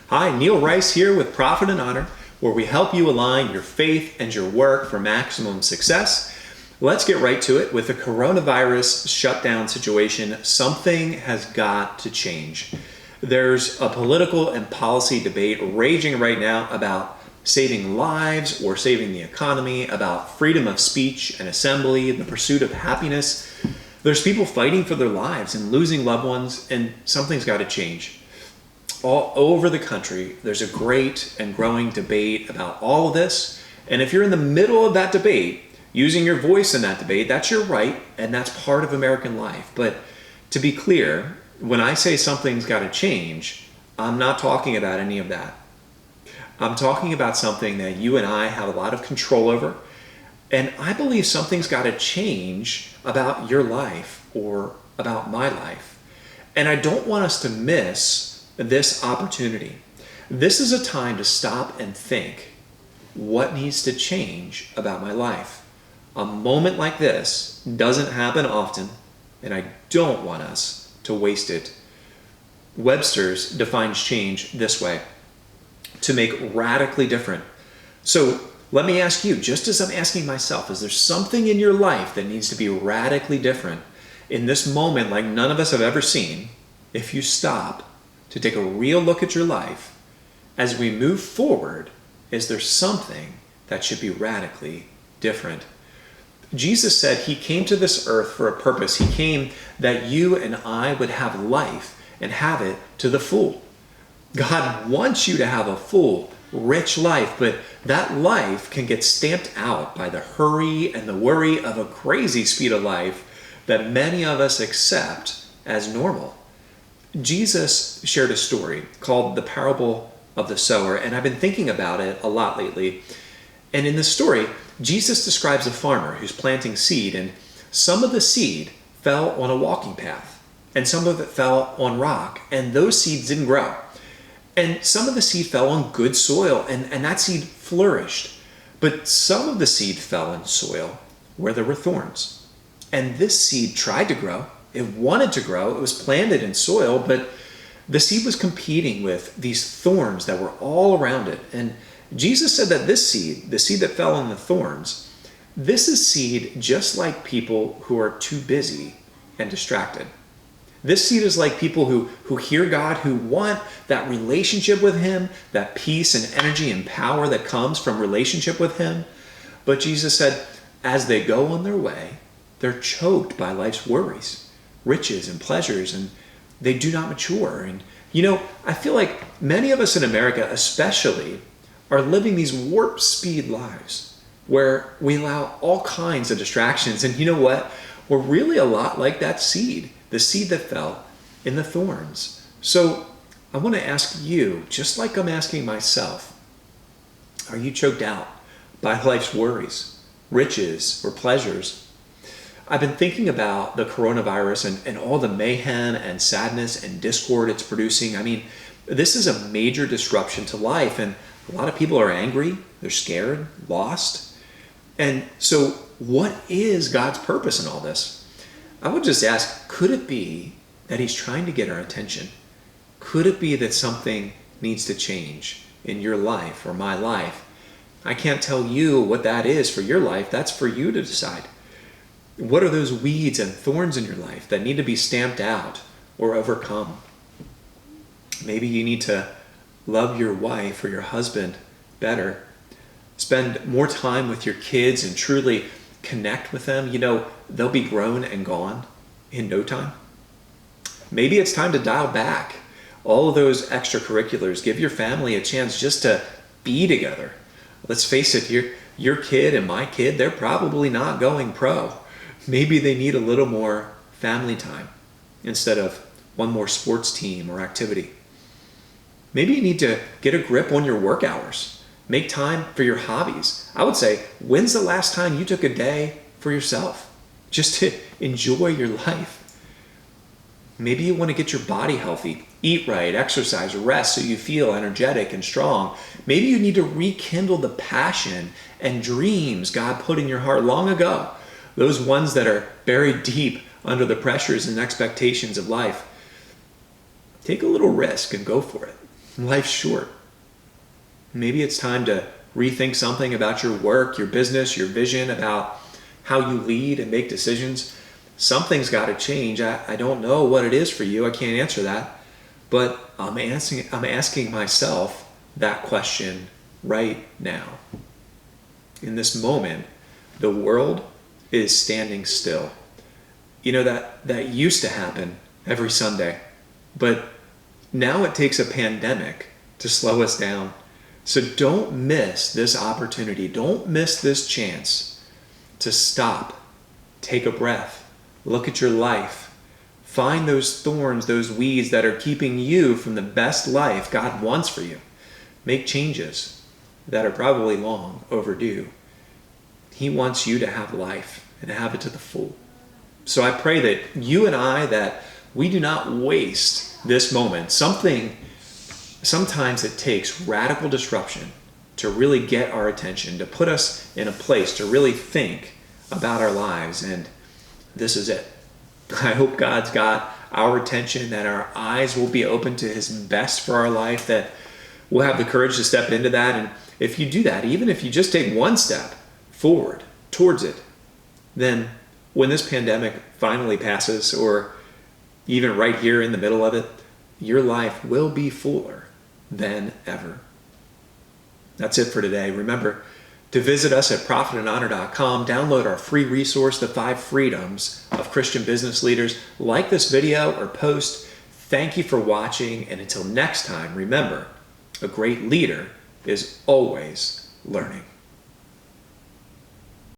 Hi, Neil Rice here with Profit and Honor, where we help you align your faith and your work for maximum success. Let's get right to it. With the coronavirus shutdown situation, something has got to change. There's a political and policy debate raging right now about saving lives or saving the economy, about freedom of speech and assembly, the pursuit of happiness. There's people fighting for their lives and losing loved ones, and something's got to change. All over the country, there's a great and growing debate about all of this. And if you're in the middle of that debate, using your voice in that debate, that's your right, and that's part of American life. But to be clear, when I say something's got to change, I'm not talking about any of that. I'm talking about something that you and I have a lot of control over. And I believe something's got to change about your life or about my life. And I don't want us to miss this opportunity. This is a time to stop and think, what needs to change about my life? A moment like this doesn't happen often, and I don't want us to waste it. Webster's defines change this way: to make radically different. So let me ask you, just as I'm asking myself, is there something in your life that needs to be radically different in this moment like none of us have ever seen? If you stop to take a real look at your life as we move forward, is there something that should be radically different? Jesus said he came to this earth for a purpose. He came that you and I would have life and have it to the full. God wants you to have a full, rich life, but that life can get stamped out by the hurry and the worry of a crazy speed of life that many of us accept as normal. Jesus shared a story called the parable of the sower, and I've been thinking about it a lot lately. And in the story, Jesus describes a farmer who's planting seed, and some of the seed fell on a walking path, and some of it fell on rock, and those seeds didn't grow. And some of the seed fell on good soil, and that seed flourished. But some of the seed fell in soil where there were thorns. And this seed tried to grow. It wanted to grow. It was planted in soil, but the seed was competing with these thorns that were all around it. And Jesus said that this seed, the seed that fell on the thorns, this is seed just like people who are too busy and distracted. This seed is like people who hear God, who want that relationship with Him, that peace and energy and power that comes from relationship with Him. But Jesus said, as they go on their way, they're choked by life's worries, riches and pleasures, and they do not mature. And I feel like many of us in America especially are living these warp speed lives where we allow all kinds of distractions. And you know what? We're really a lot like that seed, the seed that fell in the thorns. So I want to ask you, just like I'm asking myself, are you choked out by life's worries, riches, or pleasures? I've been thinking about the coronavirus and all the mayhem and sadness and discord it's producing. I mean, this is a major disruption to life, and a lot of people are angry, they're scared, lost. And so what is God's purpose in all this? I would just ask, could it be that He's trying to get our attention? Could it be that something needs to change in your life or my life? I can't tell you what that is for your life. That's for you to decide. What are those weeds and thorns in your life that need to be stamped out or overcome? Maybe you need to love your wife or your husband better. Spend more time with your kids and truly connect with them. They'll be grown and gone in no time. Maybe it's time to dial back all of those extracurriculars. Give your family a chance just to be together. Let's face it, your kid and my kid, they're probably not going pro. Maybe they need a little more family time instead of one more sports team or activity. Maybe you need to get a grip on your work hours. Make time for your hobbies. I would say, when's the last time you took a day for yourself just to enjoy your life? Maybe you want to get your body healthy, eat right, exercise, rest so you feel energetic and strong. Maybe you need to rekindle the passion and dreams God put in your heart long ago. Those ones that are buried deep under the pressures and expectations of life. Take a little risk and go for it. Life's short. Maybe it's time to rethink something about your work, your business, your vision, about how you lead and make decisions. Something's got to change. I don't know what it is for you. I can't answer that. But I'm asking myself that question right now. In this moment, the world is standing still. You know, that used to happen every Sunday, but now it takes a pandemic to slow us down. So don't miss this opportunity. Don't miss this chance to stop, take a breath, look at your life, find those thorns, those weeds that are keeping you from the best life God wants for you. Make changes that are probably long overdue. He wants you to have life and have it to the full. So I pray that you and I, that we do not waste this moment. Sometimes it takes radical disruption to really get our attention, to put us in a place to really think about our lives. And this is it. I hope God's got our attention, that our eyes will be open to his best for our life, that we'll have the courage to step into that. And if you do that, even if you just take one step forward towards it, then when this pandemic finally passes, or even right here in the middle of it, your life will be fuller than ever. That's it for today. Remember to visit us at profitandhonor.com. Download our free resource, The 5 Freedoms of Christian Business Leaders. Like this video or post. Thank you for watching. And until next time, remember, a great leader is always learning.